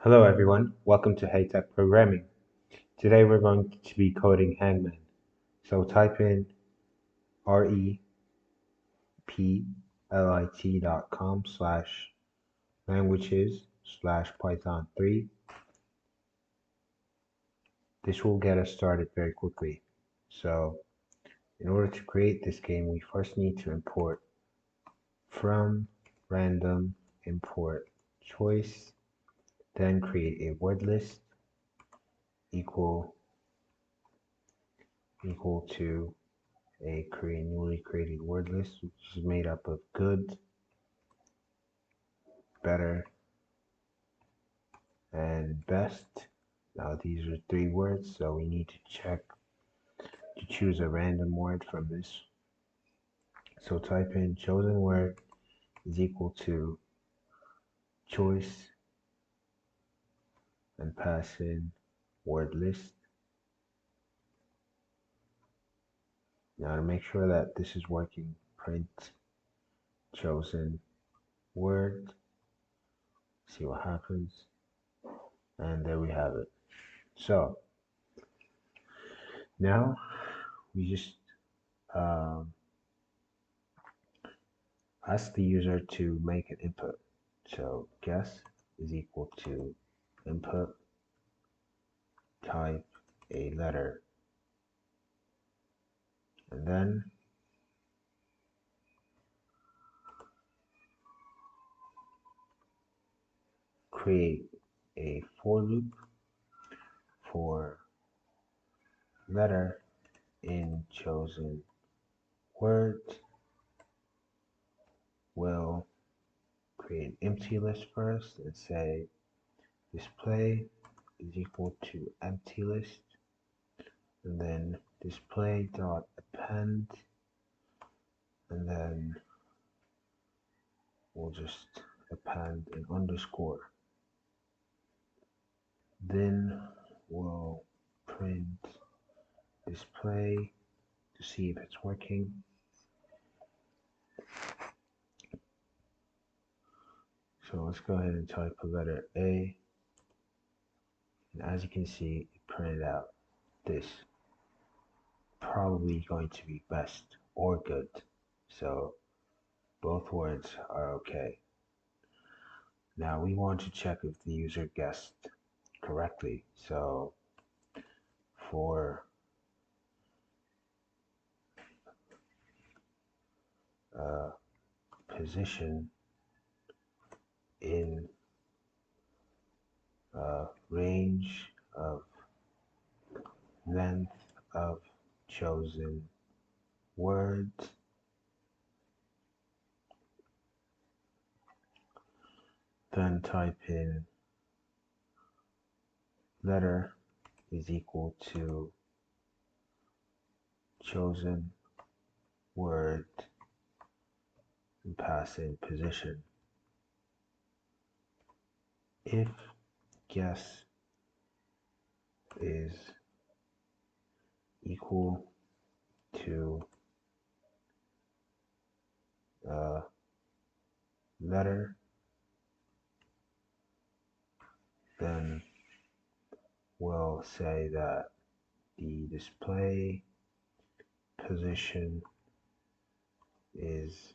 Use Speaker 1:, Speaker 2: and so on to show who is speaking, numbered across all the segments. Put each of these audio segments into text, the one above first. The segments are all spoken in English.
Speaker 1: Hello everyone, welcome to Hey Tech Programming. Today we're going to be coding hangman. So type in replit.com/languages/python3. This will get us started very quickly. So in order to create this game, we first need to import from random import choice, then create a word list equal to a newly created word list, which is made up of good, better, and best. Now these are 3 words, so we need to choose a random word from this. So type in chosen word is equal to choice and pass in word list. Now to make sure that this is working, print chosen word, see what happens, and there we have it. So now we just ask the user to make an input. So guess is equal to input, type a letter, and then create a for loop for letter in chosen word. We'll create an empty list first and say display is equal to empty list, and then display dot append, and then we'll just append an underscore. Then we'll print display to see if it's working. So let's go ahead and type a letter A, and as you can see, it printed out this. Probably going to be best or good, so both words are okay. Now we want to check if the user guessed correctly, so for position in range of length of chosen words, then type in letter is equal to chosen word and pass in position. If guess is equal to letter, then we'll say that the display position is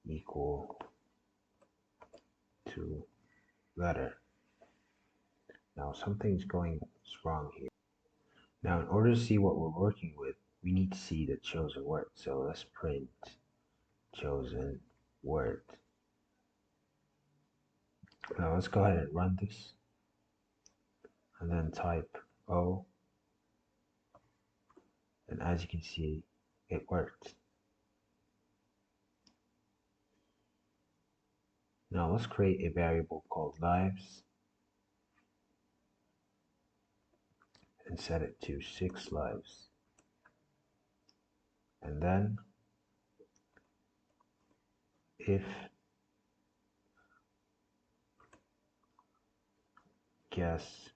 Speaker 1: equal to letter. Now something's going wrong here. Now in order to see what we're working with, we need to see the chosen word. So let's print chosen word. Now let's go ahead and run this, and then type O, and as you can see, it worked. Now let's create a variable called lives and set it to 6 lives. And then if guess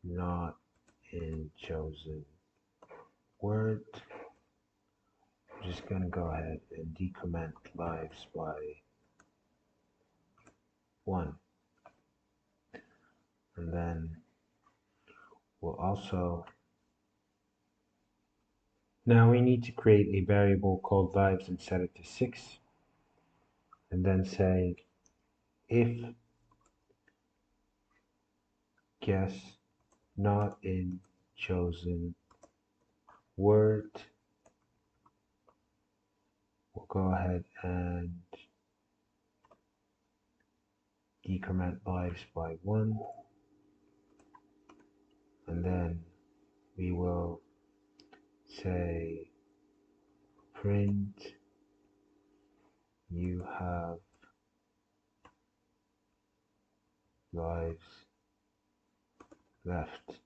Speaker 1: not in chosen word, I'm just going to go ahead and decrement lives by 1. And then we'll also, now we need to create a variable called lives and set it to 6. And then say if guess not in chosen word, we'll go ahead and decrement lives by 1, and then we will say print you have lives left.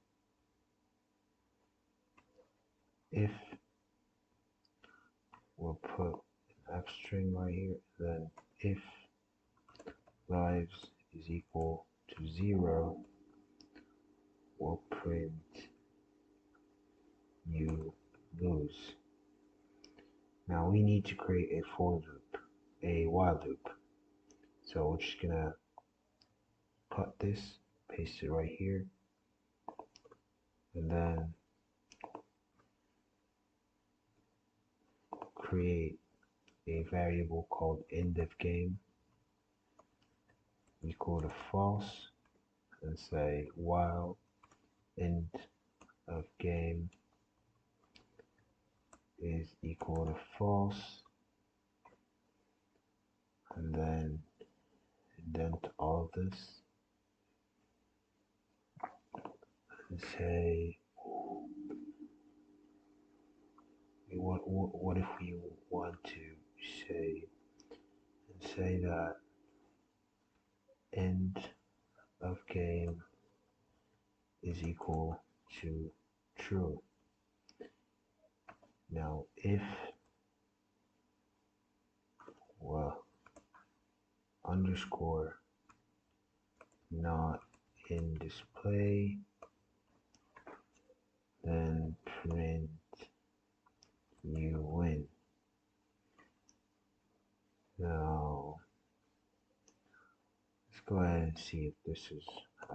Speaker 1: If we'll put an F string right here, then if lives is equal to 0, we'll print you lose. Now we need to create a for loop, a while loop. So we're just gonna cut this, paste it right here, and then create a variable called end of game equal to false, and say while end of game is equal to false, and then indent all of this and say what if we want to say that end of game is equal to true. Now if underscore not in display, then print you win. Now let's go ahead and see if this is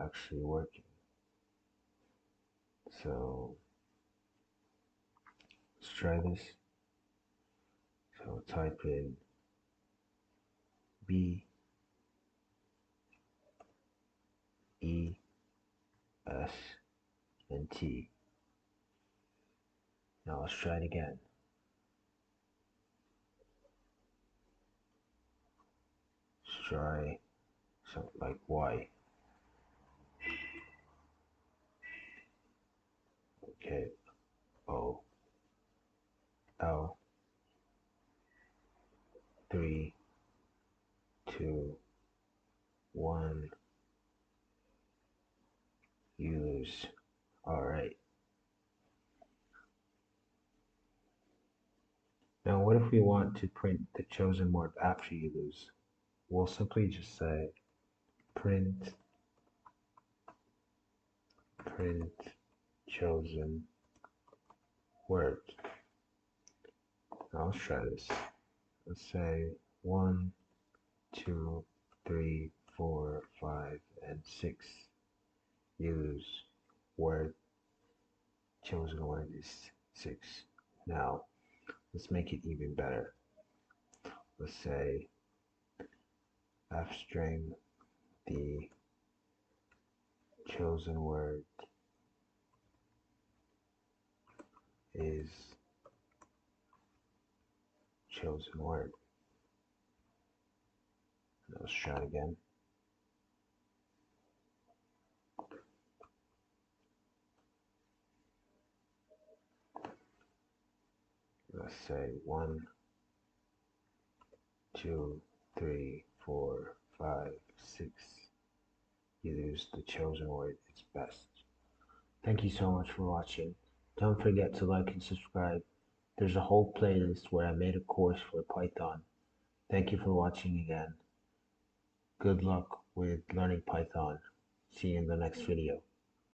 Speaker 1: actually working. So let's try this. So type in B E S and T. Now let's try it again. Let's try something like Y. Okay, O L 3 2 1 use. Alright. Now what if we want to print the chosen word after you lose? We'll simply just say print chosen word. Now let's try this. Let's say 1, 2, 3, 4, 5, and 6. Use word, chosen word is 6. Now let's make it even better. Let's say F string the chosen word is chosen word. Let's try it again. Let's say 1, 2, 3, 4, 5, 6. Use the chosen word is best. Thank you so much for watching. Don't forget to like and subscribe. There's a whole playlist where I made a course for Python. Thank you for watching again. Good luck with learning Python. See you in the next video.